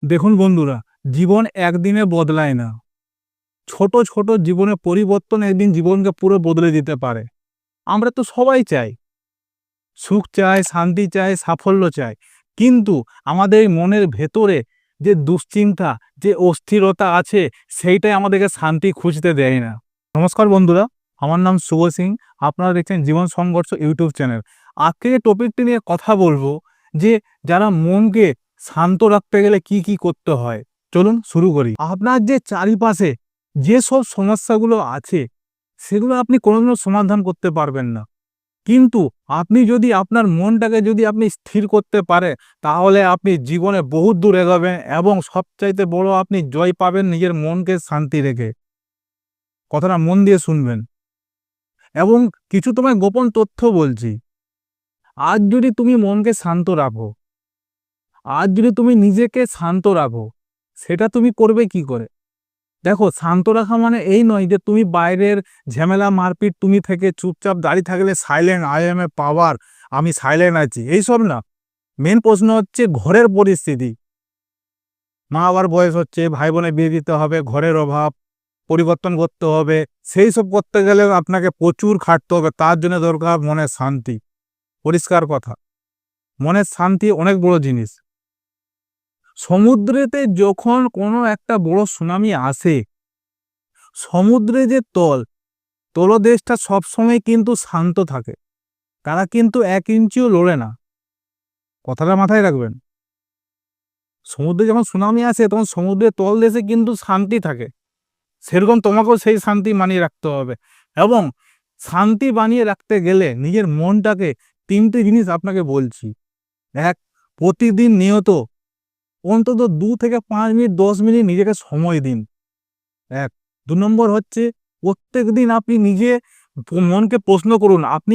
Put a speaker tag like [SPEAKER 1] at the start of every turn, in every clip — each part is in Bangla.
[SPEAKER 1] দেখুন বন্ধুরা, জীবন একদিনে বদলায় না। ছোট, ছোট জীবনে পরিবর্তন একদিন জীবনকে পুরো বদলে দিতে পারে। আমরা তো সবাই চাই। সুখ চাই, শান্তি চাই, সাফল্য চাই। কিন্তু আমাদের এই মনের ভেতরে যে দুশ্চিন্তা, যে অস্থিরতা আছে, সেইটাই আমাদেরকে শান্তি খুঁজতে দেয় না। নমস্কার বন্ধুরা, আমার নাম শুভ সিং। আপনারা দেখছেন জীবন সংঘর্ষ ইউটিউব চ্যানেল। আজকে যে টপিকটি নিয়ে কথা বলবো যে যারা মনকে শান্ত রাখতে গেলে কি, কি করতে হয়? চলুন শুরু করি। আপনার যে চারিপাশে যেসব সমস্যাগুলো আছে, সেগুলো আপনি কোনোদিনও সমাধান করতে পারবেন না। কিন্তু আপনি যদি আপনার মনটাকে যদি আপনি স্থির করতে পারেন, তাহলে আপনি জীবনে বহুত দূর এগোবেন এবং সবচাইতে বড় আপনি জয় পাবেন নিজের মনকে শান্তি রেখে। কথাটা মন দিয়ে শুনবেন। এবং কিছু তোমায় গোপন তথ্য বলছি। আজ যদি তুমি মনকে শান্ত রাখো, আজ যদি তুমি নিজেকে শান্ত রাখো, সেটা তুমি করবে কি করে? দেখো, শান্ত রাখা মানে এই নয় যে তুমি বাইরের ঝামেলা মারপিট তুমি থেকে চুপচাপ দাঁড়িয়ে থাকলে সাইলেন্ট, আই এম এ পাওয়ার, আমি সাইলেন্ট আছি, এইসব না। মেন প্রশ্ন হচ্ছে ঘরের পরিস্থিতি। মা বাবার বয়স হচ্ছে, ভাই বোনের বিয়ে দিতে হবে, ঘরের অভাব পরিবর্তন করতে হবে। সেই সব করতে গেলে আপনাকে প্রচুর খাটতে হবে। তার জন্য দরকার মনের শান্তি। পরিষ্কার কথা, মনের শান্তি অনেক বড় জিনিস। সমুদ্রেতে যখন কোনো একটা বড় সুনামি আসে, সমুদ্রে যে তলদেশটা সবসময় কিন্তু শান্ত থাকে। তারা কিন্তু ১ ইঞ্চিও লড়ে না। কথাটা মাথায় রাখবেন। সমুদ্রে যখন সুনামি আসে তখন সমুদ্রের তলদেশে কিন্তু শান্তি থাকে। সেরকম তোমাকেও সেই শান্তি মানিয়ে রাখতে হবে। এবং শান্তি বানিয়ে রাখতে গেলে নিজের মনটাকে ৩টে জিনিস আপনাকে বলছি। ১, প্রতিদিন নিয়ত অন্তত ২ থেকে ৫ মিনিট, ১০ মিনিট নিজেকে সময় দিন। ১। ২ নম্বর হচ্ছে প্রত্যেকদিন আপনি নিজে মনকে প্রশ্ন করুন, আপনি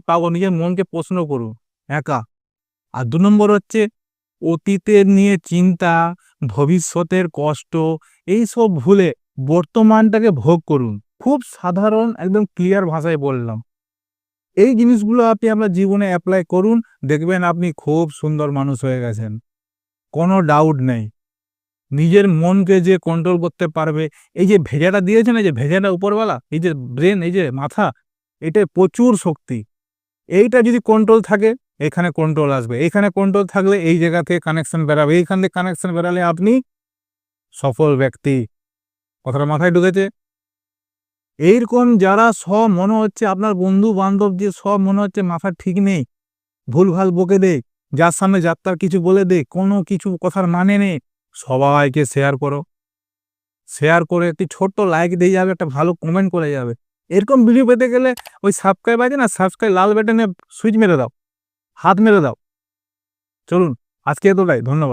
[SPEAKER 1] পাগল, নিজের মনকে প্রশ্ন করুন একা। আর ২ নম্বর হচ্ছে অতীতের নিয়ে চিন্তা, ভবিষ্যতের কষ্ট এইসব ভুলে বর্তমানটাকে ভোগ করুন। খুব সাধারণ একদম ক্লিয়ার ভাষায় বললাম। এই জিনিসগুলো আপনি আপনার জীবনে এপ্লাই করুন, দেখবেন আপনি খুব সুন্দর মানুষ হয়ে গেছেন। কোনো ডাউট নেই। নিজের মনকে যে কন্ট্রোল করতে পারবে, এই যে ভেজাটা দিয়েছেন, এই যে ভেজাটা উপরওয়ালা, এই যে ব্রেন, এই যে মাথা, এটায় প্রচুর শক্তি। এইটা যদি কন্ট্রোল থাকে, এখানে কন্ট্রোল আসবে। এইখানে কন্ট্রোল থাকলে এই জায়গা থেকে কানেকশন বেরাবে। এইখান থেকে কানেকশন বেরালে আপনি সফল ব্যক্তি। কথাটা মাথায় ঢুকেছে? এইরকম যারা সব মনে হচ্ছে আপনার বন্ধু-বান্ধব যে সব মনে হচ্ছে মাথার ঠিক নেই, ভুলভাল বকে দেয়, যার সামনে যার তার কিছু বলে দেয়, কোনো কিছু কথার মানে নেই, সবাইকে শেয়ার করো। শেয়ার করে একটি ছোট্ট লাইক দিয়ে যাবে, একটা ভালো কমেন্ট করে যাবে। এরকম ভিডিও পেতে গেলে ওই সাবস্ক্রাইব আছে না, সাবস্ক্রাইব লাল বাটনে সুইচ মেরে দাও, হাত মেরে দাও। চলুন, আজকে এতটাই। ধন্যবাদ।